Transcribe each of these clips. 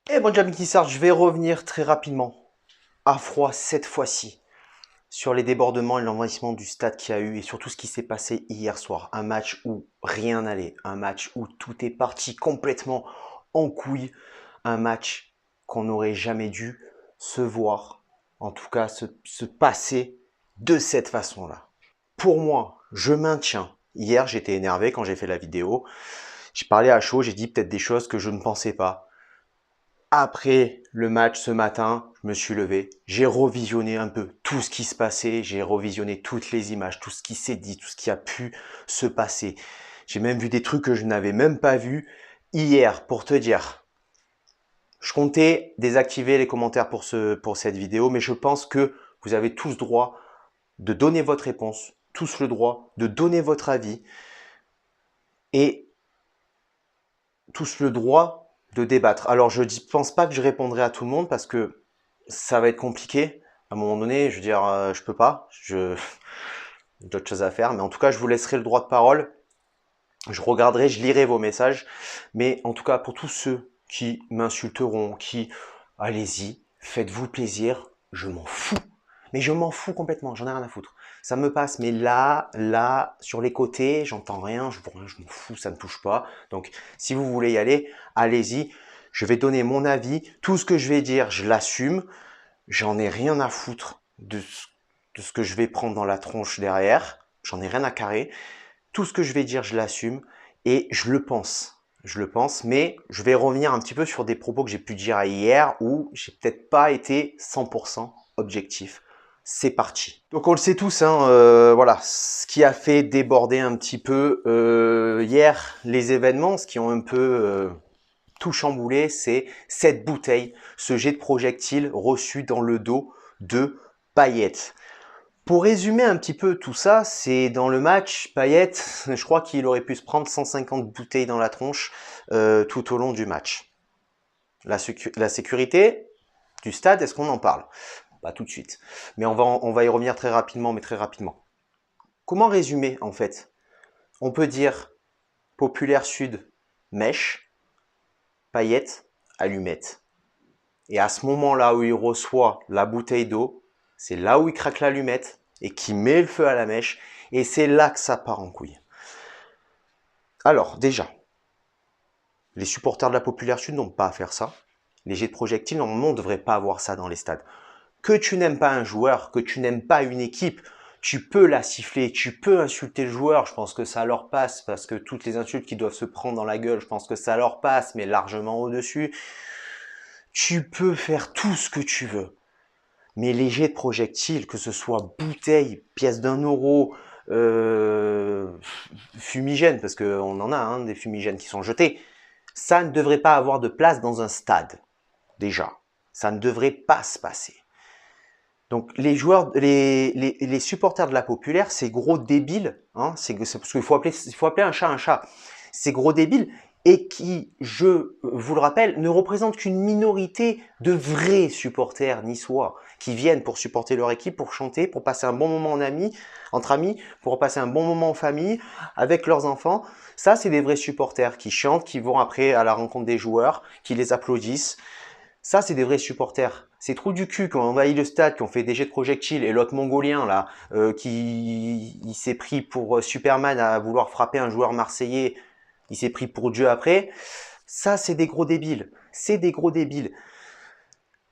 Et bon, Jamie Kissart, je vais revenir très rapidement, à froid cette fois-ci, sur les débordements et l'envahissement du stade qu'il y a eu et surtout ce qui s'est passé hier soir. Un match où rien n'allait, un match où tout est parti complètement en couille, un match qu'on n'aurait jamais dû se voir, en tout cas se passer de cette façon-là. Pour moi, je maintiens. Hier, j'étais énervé quand j'ai fait la vidéo. J'ai parlé à chaud, j'ai dit peut-être des choses que je ne pensais pas. Après le match ce matin, je me suis levé, j'ai revisionné un peu tout ce qui se passait, j'ai revisionné toutes les images, tout ce qui s'est dit, tout ce qui a pu se passer. J'ai même vu des trucs que je n'avais même pas vus hier, pour te dire. Je comptais désactiver les commentaires pour cette vidéo, mais je pense que vous avez tous droit de donner votre réponse, tous le droit de donner votre avis et tous le droit de débattre. Alors je ne pense pas que je répondrai à tout le monde parce que ça va être compliqué. À un moment donné, je veux dire, je peux pas. J'ai d'autres choses à faire. Mais en tout cas, je vous laisserai le droit de parole. Je regarderai, je lirai vos messages. Mais en tout cas, pour tous ceux qui m'insulteront, allez-y, faites-vous plaisir. Je m'en fous. Mais je m'en fous complètement. J'en ai rien à foutre. Ça me passe. Mais là, sur les côtés, j'entends rien. Je vois rien. Je m'en fous. Ça ne me touche pas. Donc, si vous voulez y aller, allez-y. Je vais donner mon avis. Tout ce que je vais dire, je l'assume. J'en ai rien à foutre de ce que je vais prendre dans la tronche derrière. J'en ai rien à carrer. Tout ce que je vais dire, je l'assume et je le pense. Je le pense, mais je vais revenir un petit peu sur des propos que j'ai pu dire hier où j'ai peut-être pas été 100% objectif. C'est parti. Donc on le sait tous, hein, voilà, ce qui a fait déborder un petit peu hier les événements, ce qui ont un peu tout chamboulé, c'est cette bouteille, ce jet de projectile reçu dans le dos de Payet. Pour résumer un petit peu tout ça, c'est dans le match, Payet, je crois qu'il aurait pu se prendre 150 bouteilles dans la tronche tout au long du match. La sécurité du stade, est-ce qu'on en parle? Pas tout de suite. Mais on va y revenir très rapidement, mais très rapidement. Comment résumer en fait? On peut dire Populaire Sud, mèche, Payet, allumette. Et à ce moment-là où il reçoit la bouteille d'eau, c'est là où il craque l'allumette et qui met le feu à la mèche. Et c'est là que ça part en couille. Alors, déjà, les supporters de la Populaire Sud n'ont pas à faire ça. Les jets de projectiles, normalement, on ne devrait pas avoir ça dans les stades. Que tu n'aimes pas un joueur, que tu n'aimes pas une équipe, tu peux la siffler, tu peux insulter le joueur. Je pense que ça leur passe parce que toutes les insultes qui doivent se prendre dans la gueule, je pense que ça leur passe, mais largement au-dessus. Tu peux faire tout ce que tu veux. Mais les jets de projectiles, que ce soit bouteilles, pièces d'1 euro, fumigènes, parce qu'on en a hein, des fumigènes qui sont jetés, ça ne devrait pas avoir de place dans un stade, déjà. Ça ne devrait pas se passer. Donc les supporters de la Populaire, ces gros débiles, hein, parce qu'il faut appeler un chat, ces gros débiles, et qui, je vous le rappelle, ne représentent qu'une minorité de vrais supporters niçois qui viennent pour supporter leur équipe, pour chanter, pour passer un bon moment entre amis, pour passer un bon moment en famille, avec leurs enfants. Ça, c'est des vrais supporters qui chantent, qui vont après à la rencontre des joueurs, qui les applaudissent. Ça, c'est des vrais supporters. Ces trous du cul qui ont envahi le stade, qui ont fait des jets de projectiles, et l'autre mongolien là, qui il s'est pris pour Superman à vouloir frapper un joueur marseillais, il s'est pris pour Dieu après. Ça, c'est des gros débiles. C'est des gros débiles.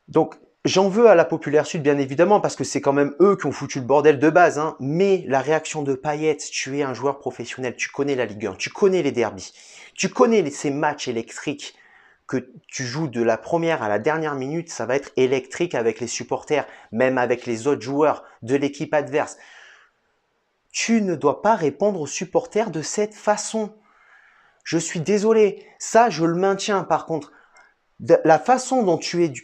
Donc, j'en veux à la Populaire Sud, bien évidemment, parce que c'est quand même eux qui ont foutu le bordel de base. Hein. Mais la réaction de Payet, tu es un joueur professionnel, tu connais la Ligue 1, tu connais les derbies, tu connais ces matchs électriques que tu joues de la première à la dernière minute, ça va être électrique avec les supporters, même avec les autres joueurs de l'équipe adverse. Tu ne dois pas répondre aux supporters de cette façon. Je suis désolé, ça je le maintiens par contre. La façon dont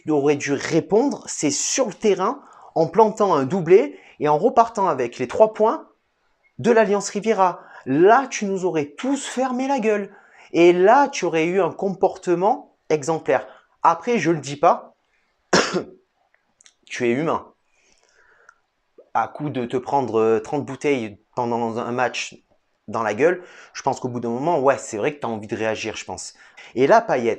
aurais dû répondre, c'est sur le terrain, en plantant un doublé et en repartant avec les 3 points de l'Alliance Riviera. Là, tu nous aurais tous fermé la gueule. Et là, tu aurais eu un comportement exemplaire. Après, je le dis pas, tu es humain. À coup de te prendre 30 bouteilles pendant un match dans la gueule, je pense qu'au bout d'un moment, ouais, c'est vrai que tu as envie de réagir, je pense. Et là, Payet,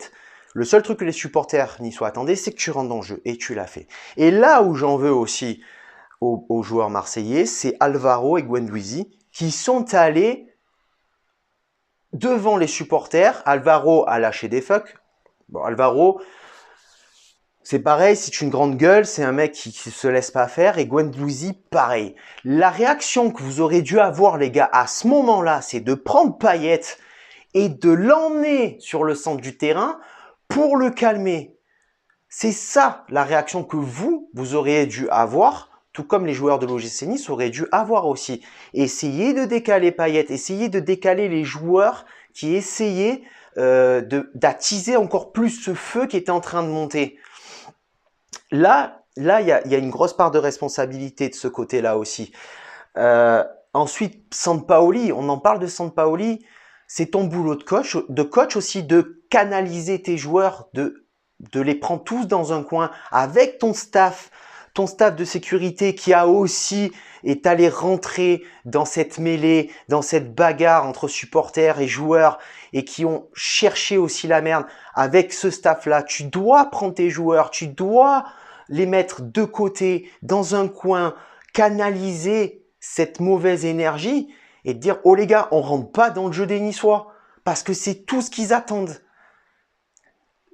Le seul truc que les supporters niçois attendaient, c'est que tu rentres dans le jeu et tu l'as fait. Et là où j'en veux aussi aux joueurs marseillais, c'est Alvaro et Guendouzi qui sont allés devant les supporters. Alvaro a lâché des fucks. Bon, Alvaro, c'est pareil, c'est une grande gueule, c'est un mec qui se laisse pas faire. Et Guendouzi, pareil. La réaction que vous aurez dû avoir, les gars, à ce moment-là, c'est de prendre Payet et de l'emmener sur le centre du terrain pour le calmer. C'est ça la réaction que vous auriez dû avoir, tout comme les joueurs de l'OGC Nice auraient dû avoir aussi. Essayez de décaler Payet, essayez de décaler les joueurs qui essayaient d'attiser encore plus ce feu qui était en train de monter. Là, il y a une grosse part de responsabilité de ce côté-là aussi. Ensuite, Sampaoli, on en parle de Sampaoli, c'est ton boulot de coach aussi, de canaliser tes joueurs, de les prendre tous dans un coin avec ton staff de sécurité qui a aussi est allé rentrer dans cette mêlée, dans cette bagarre entre supporters et joueurs et qui ont cherché aussi la merde. Avec ce staff-là, tu dois prendre tes joueurs, tu dois les mettre de côté, dans un coin, canaliser cette mauvaise énergie et dire « Oh les gars, on rentre pas dans le jeu des Niçois » parce que c'est tout ce qu'ils attendent.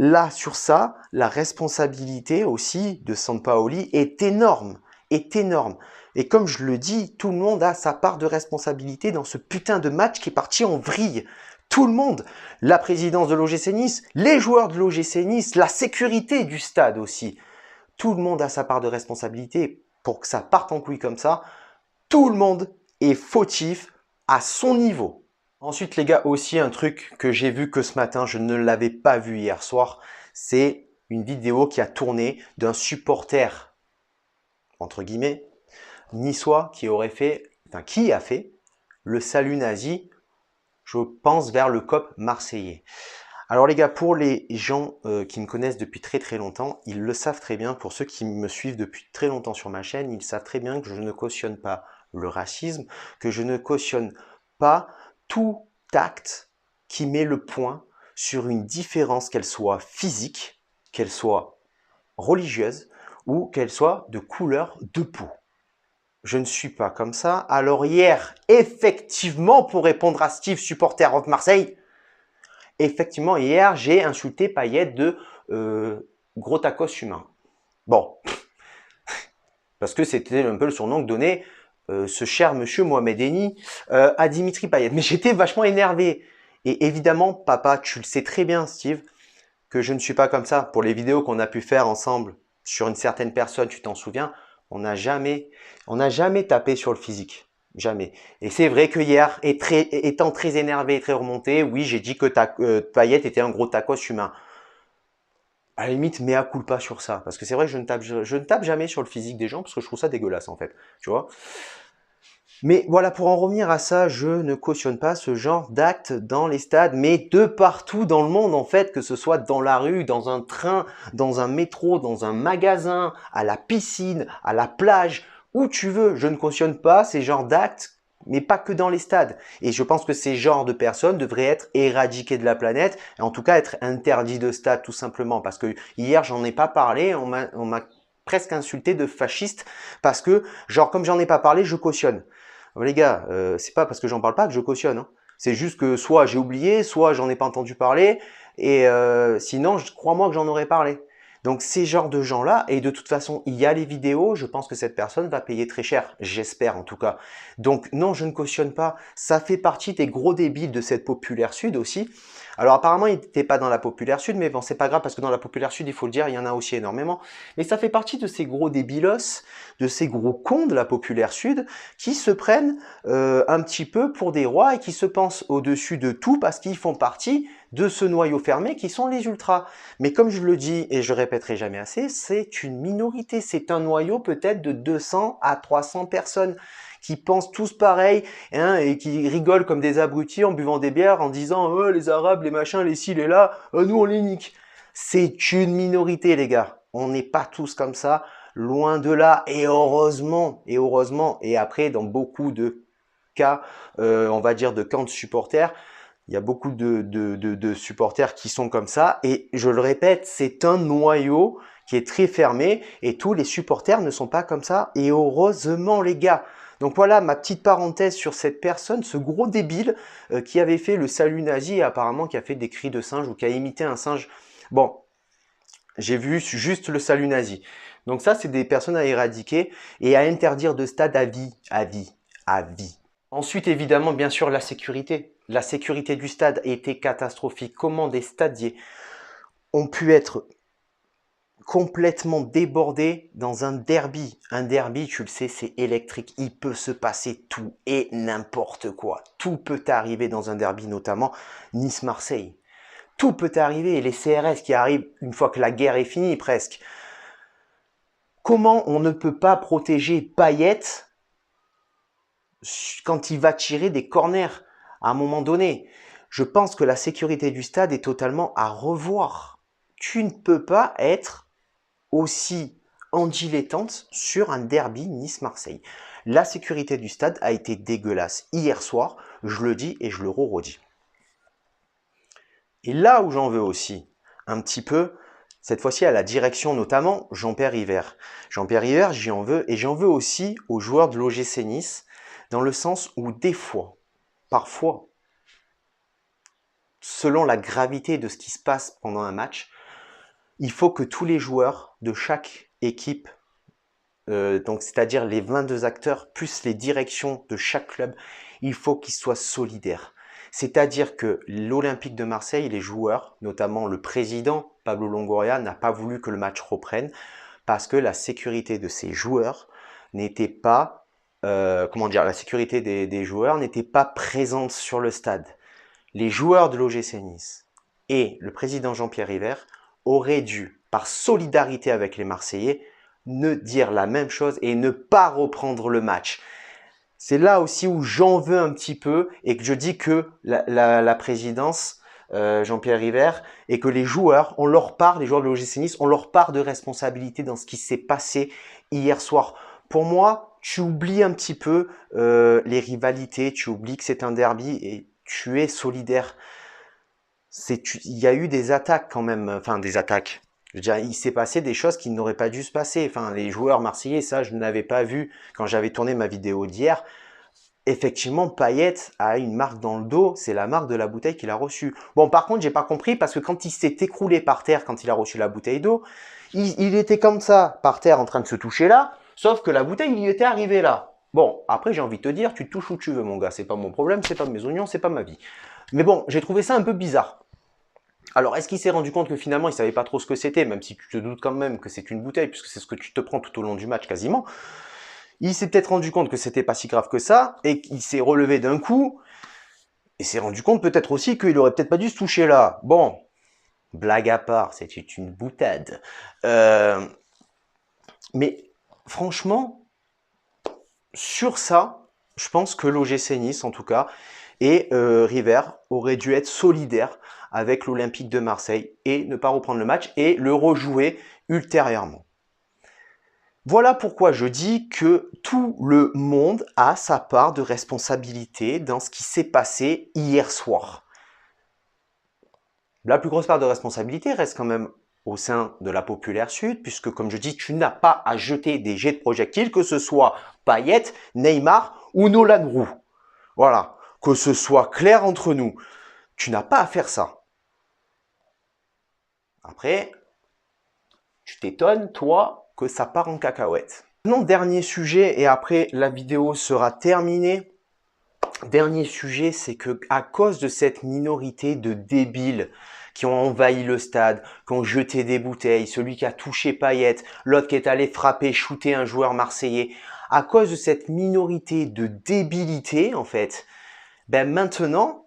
Là, sur ça, la responsabilité aussi de Sampaoli est énorme, est énorme. Et comme je le dis, tout le monde a sa part de responsabilité dans ce putain de match qui est parti en vrille. Tout le monde, la présidence de l'OGC Nice, les joueurs de l'OGC Nice, la sécurité du stade aussi. Tout le monde a sa part de responsabilité pour que ça parte en couille comme ça. Tout le monde est fautif à son niveau. Ensuite, les gars, aussi un truc que j'ai vu que ce matin, je ne l'avais pas vu hier soir, c'est une vidéo qui a tourné d'un supporter, entre guillemets, niçois qui a fait le salut nazi, je pense, vers le COP marseillais. Alors les gars, pour les gens qui me connaissent depuis très très longtemps, ils le savent très bien. Pour ceux qui me suivent depuis très longtemps sur ma chaîne, ils savent très bien que je ne cautionne pas le racisme, que je ne cautionne pas tout acte qui met le point sur une différence, qu'elle soit physique, qu'elle soit religieuse ou qu'elle soit de couleur de peau. Je ne suis pas comme ça. Alors hier, effectivement, pour répondre à Steve, supporter of Marseille, effectivement, hier, j'ai insulté Payet de gros tacos humain. Bon, parce que c'était un peu le surnom que donnait ce cher monsieur Mohamed Eni à Dimitri Payet. Mais j'étais vachement énervé. Et évidemment, papa, tu le sais très bien, Steve, que je ne suis pas comme ça. Pour les vidéos qu'on a pu faire ensemble sur une certaine personne, tu t'en souviens, on n'a jamais tapé sur le physique. Jamais. Et c'est vrai que hier, étant très énervé et très remonté, oui, j'ai dit que Payet était un gros tacos humain. À la limite, mea culpa sur ça. Parce que c'est vrai que je ne tape jamais sur le physique des gens parce que je trouve ça dégueulasse en fait. Tu vois. Mais voilà, pour en revenir à ça, je ne cautionne pas ce genre d'actes dans les stades, mais de partout dans le monde en fait, que ce soit dans la rue, dans un train, dans un métro, dans un magasin, à la piscine, à la plage, où tu veux. Je ne cautionne pas ces genres d'actes, mais pas que dans les stades. Et je pense que ces genres de personnes devraient être éradiquées de la planète, et en tout cas être interdits de stade tout simplement. Parce que hier, j'en ai pas parlé, on m'a presque insulté de fasciste, parce que, genre, comme j'en ai pas parlé, je cautionne. Les gars, c'est pas parce que j'en parle pas que je cautionne. Hein. C'est juste que soit j'ai oublié, soit j'en ai pas entendu parler, et sinon, crois-moi que j'en aurais parlé. Donc ces genres de gens-là, et de toute façon, il y a les vidéos, je pense que cette personne va payer très cher, j'espère en tout cas. Donc non, je ne cautionne pas, ça fait partie des gros débiles de cette populaire sud aussi. Alors apparemment, il n'était pas dans la populaire sud, mais bon, c'est pas grave parce que dans la populaire sud, il faut le dire, il y en a aussi énormément. Mais ça fait partie de ces gros débilos, de ces gros cons de la populaire sud qui se prennent un petit peu pour des rois et qui se pensent au-dessus de tout parce qu'ils font partie de ce noyau fermé qui sont les ultras. Mais comme je le dis et je répéterai jamais assez, c'est une minorité, c'est un noyau peut-être de 200 à 300 personnes qui pensent tous pareil hein, et qui rigolent comme des abrutis en buvant des bières en disant oh, les arabes, les machins, les ci, les là, nous on les nique. C'est une minorité les gars, on n'est pas tous comme ça, loin de là et heureusement, et après dans beaucoup de cas, on va dire de camps de supporters, Il y a beaucoup de supporters qui sont comme ça. Et je le répète, c'est un noyau qui est très fermé et tous les supporters ne sont pas comme ça. Et heureusement, les gars. Donc voilà ma petite parenthèse sur cette personne, ce gros débile qui avait fait le salut nazi et apparemment qui a fait des cris de singe ou qui a imité un singe. Bon, j'ai vu juste le salut nazi. Donc ça, c'est des personnes à éradiquer et à interdire de stade à vie, à vie, à vie. Ensuite, évidemment, bien sûr, la sécurité. La sécurité du stade était catastrophique. Comment des stadiers ont pu être complètement débordés dans un derby. Un derby, tu le sais, c'est électrique. Il peut se passer tout et n'importe quoi. Tout peut arriver dans un derby, notamment Nice-Marseille. Tout peut arriver. Et les CRS qui arrivent une fois que la guerre est finie, presque. Comment on ne peut pas protéger Payet quand il va tirer des corners à un moment donné? Je pense que la sécurité du stade est totalement à revoir. Tu ne peux pas être aussi en dilettante sur un derby Nice-Marseille. La sécurité du stade a été dégueulasse hier soir, je le dis et je le redis. Et là où j'en veux aussi un petit peu, cette fois-ci à la direction notamment Jean-Pierre River. Jean-Pierre River, j'y en veux et j'en veux aussi aux joueurs de l'OGC Nice dans le sens où des fois, parfois, selon la gravité de ce qui se passe pendant un match, il faut que tous les joueurs de chaque équipe, donc c'est-à-dire les 22 acteurs plus les directions de chaque club, il faut qu'ils soient solidaires. C'est-à-dire que l'Olympique de Marseille, les joueurs, notamment le président Pablo Longoria, n'a pas voulu que le match reprenne parce que la sécurité de ces joueurs n'était pas, la sécurité des joueurs n'était pas présente sur le stade. Les joueurs de l'OGC Nice et le président Jean-Pierre River auraient dû, par solidarité avec les Marseillais, ne dire la même chose et ne pas reprendre le match. C'est là aussi où j'en veux un petit peu et que je dis que la présidence, Jean-Pierre River, et que les joueurs, on leur part, les joueurs de l'OGC Nice, on leur part de responsabilité dans ce qui s'est passé hier soir. Pour moi, tu oublies un petit peu les rivalités, tu oublies que c'est un derby et tu es solidaire. Il y a eu des attaques quand même, enfin des attaques. Je veux dire, il s'est passé des choses qui n'auraient pas dû se passer. Enfin, les joueurs marseillais, ça, je ne l'avais pas vu quand j'avais tourné ma vidéo d'hier. Effectivement, Payet a une marque dans le dos, c'est la marque de la bouteille qu'il a reçue. Bon, par contre, j'ai pas compris parce que quand il s'est écroulé par terre, quand il a reçu la bouteille d'eau, il était comme ça, par terre, en train de se toucher là, sauf que la bouteille, il y était arrivé là. Bon, après, j'ai envie de te dire, tu te touches où tu veux, mon gars, c'est pas mon problème, c'est pas mes oignons, c'est pas ma vie. Mais bon, j'ai trouvé ça un peu bizarre. Alors, est-ce qu'il s'est rendu compte que finalement, il savait pas trop ce que c'était, même si tu te doutes quand même que c'est une bouteille, puisque c'est ce que tu te prends tout au long du match quasiment. Il s'est peut-être rendu compte que c'était pas si grave que ça, et qu'il s'est relevé d'un coup, et s'est rendu compte peut-être aussi qu'il aurait peut-être pas dû se toucher là. Bon, blague à part, c'était une boutade. Mais franchement, sur ça, je pense que l'OGC Nice, en tout cas, et River auraient dû être solidaires avec l'Olympique de Marseille et ne pas reprendre le match et le rejouer ultérieurement. Voilà pourquoi je dis que tout le monde a sa part de responsabilité dans ce qui s'est passé hier soir. La plus grosse part de responsabilité reste quand même au sein de la Populaire Sud, puisque comme je dis, tu n'as pas à jeter des jets de projectiles, que ce soit Payet, Neymar ou Nolan Roux. Voilà, que ce soit clair entre nous. Tu n'as pas à faire ça. Après, tu t'étonnes, toi, que ça part en cacahuète. Non, dernier sujet, et après la vidéo sera terminée. Dernier sujet, c'est que à cause de cette minorité de débiles qui ont envahi le stade, qui ont jeté des bouteilles, celui qui a touché Payet, l'autre qui est allé frapper, shooter un joueur marseillais, à cause de cette minorité de débilité, en fait, ben maintenant,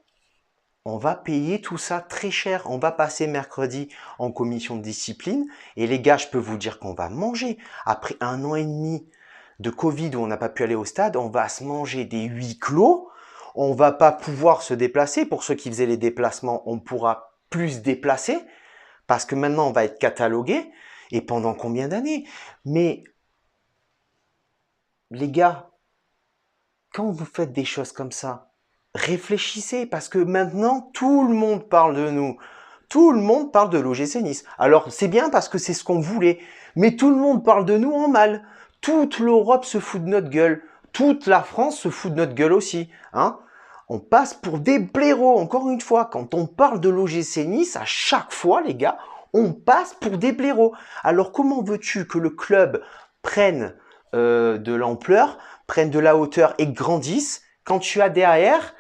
on va payer tout ça très cher. On va passer mercredi en commission de discipline. Et les gars, je peux vous dire qu'on va manger. Après 1 an et demi de Covid où on n'a pas pu aller au stade, on va se manger des huis clos. On va pas pouvoir se déplacer. Pour ceux qui faisaient les déplacements, on pourra plus se déplacer parce que maintenant on va être catalogué. Et pendant combien d'années? Mais les gars, quand vous faites des choses comme ça, réfléchissez parce que maintenant, tout le monde parle de nous. Tout le monde parle de l'OGC Nice. Alors, c'est bien parce que c'est ce qu'on voulait. Mais tout le monde parle de nous en mal. Toute l'Europe se fout de notre gueule. Toute la France se fout de notre gueule aussi. Hein, on passe pour des blaireaux. Encore une fois, quand on parle de l'OGC Nice, à chaque fois, les gars, on passe pour des blaireaux. Alors, comment veux-tu que le club prenne de l'ampleur, prenne de la hauteur et grandisse quand tu as derrière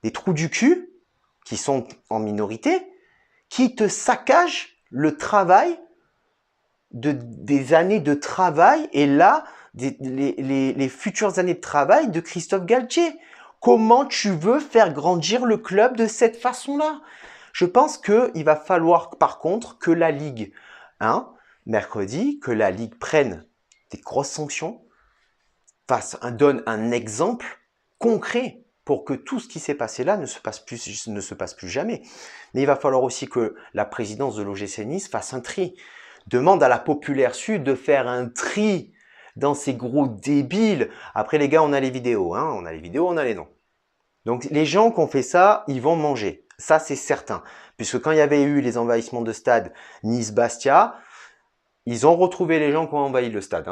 des trous du cul qui sont en minorité, qui te saccagent le travail des années de travail et là, les futures années de travail de Christophe Galtier. Comment tu veux faire grandir le club de cette façon-là? Je pense qu'il va falloir par contre que la Ligue, mercredi, que la Ligue prenne des grosses sanctions, donne un exemple concret pour que tout ce qui s'est passé là ne se passe plus jamais. Mais il va falloir aussi que la présidence de l'OGC Nice fasse un tri. Demande à la Populaire Sud de faire un tri dans ces gros débiles. Après les gars, on a les vidéos, on a les vidéos, on a les noms. Donc les gens qui ont fait ça, ils vont manger. Ça, c'est certain. Puisque quand il y avait eu les envahissements de stade Nice-Bastia, ils ont retrouvé les gens qui ont envahi le stade.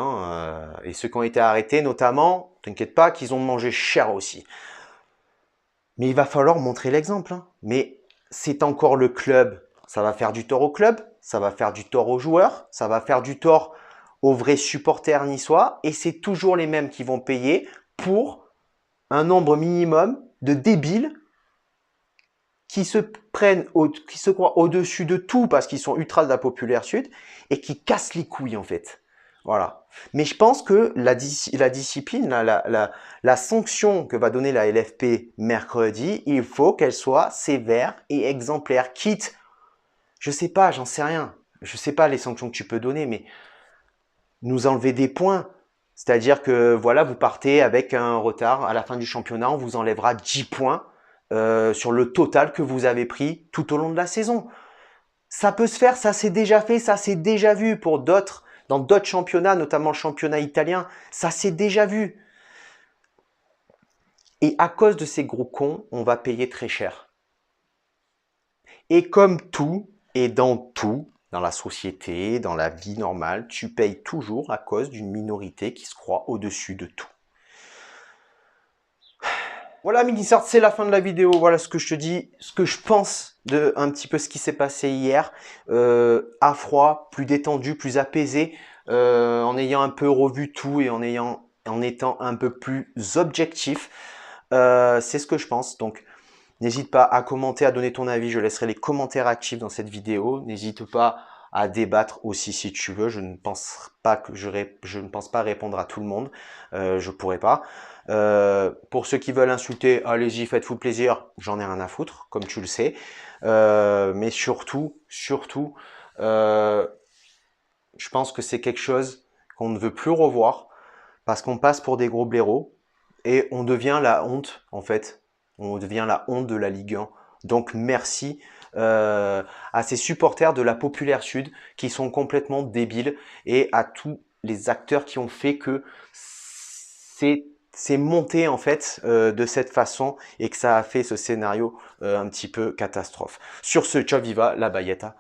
Et ceux qui ont été arrêtés, notamment, t'inquiète pas, qu'ils ont mangé cher aussi. Mais il va falloir montrer l'exemple. Mais c'est encore le club. Ça va faire du tort au club, ça va faire du tort aux joueurs, ça va faire du tort aux vrais supporters niçois. Et c'est toujours les mêmes qui vont payer pour un nombre minimum de débiles qui se croient au-dessus de tout parce qu'ils sont ultra de la Populaire Sud et qui cassent les couilles en fait. Voilà. Mais je pense que la discipline, la sanction que va donner la LFP mercredi, il faut qu'elle soit sévère et exemplaire. Quitte, je sais pas, j'en sais rien. Je sais pas les sanctions que tu peux donner, mais nous enlever des points. C'est-à-dire que voilà, vous partez avec un retard à la fin du championnat, on vous enlèvera 10 points sur le total que vous avez pris tout au long de la saison. Ça peut se faire, ça s'est déjà fait, ça s'est déjà vu pour d'autres, dans d'autres championnats, notamment le championnat italien, ça s'est déjà vu. Et à cause de ces gros cons, on va payer très cher. Et comme tout, et dans tout, dans la société, dans la vie normale, tu payes toujours à cause d'une minorité qui se croit au-dessus de tout. Voilà Mini-Sart, c'est la fin de la vidéo. Voilà ce que je te dis, ce que je pense de un petit peu ce qui s'est passé hier. À froid, plus détendu, plus apaisé, en ayant un peu revu tout et en étant un peu plus objectif. C'est ce que je pense. Donc, n'hésite pas à commenter, à donner ton avis. Je laisserai les commentaires actifs dans cette vidéo. N'hésite pas à débattre aussi si tu veux. Je ne pense pas répondre à tout le monde. Je pourrais pas. Pour ceux qui veulent insulter, allez-y, faites-vous plaisir. J'en ai rien à foutre, comme tu le sais. Mais surtout, je pense que c'est quelque chose qu'on ne veut plus revoir parce qu'on passe pour des gros blaireaux et on devient la honte, en fait. On devient la honte de la Ligue 1. Donc, merci à ces supporters de la Populaire Sud qui sont complètement débiles et à tous les acteurs qui ont fait que c'est monté en fait de cette façon et que ça a fait ce scénario un petit peu catastrophe. Sur ce, ciao viva la Bayetta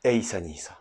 et Issa Nissa.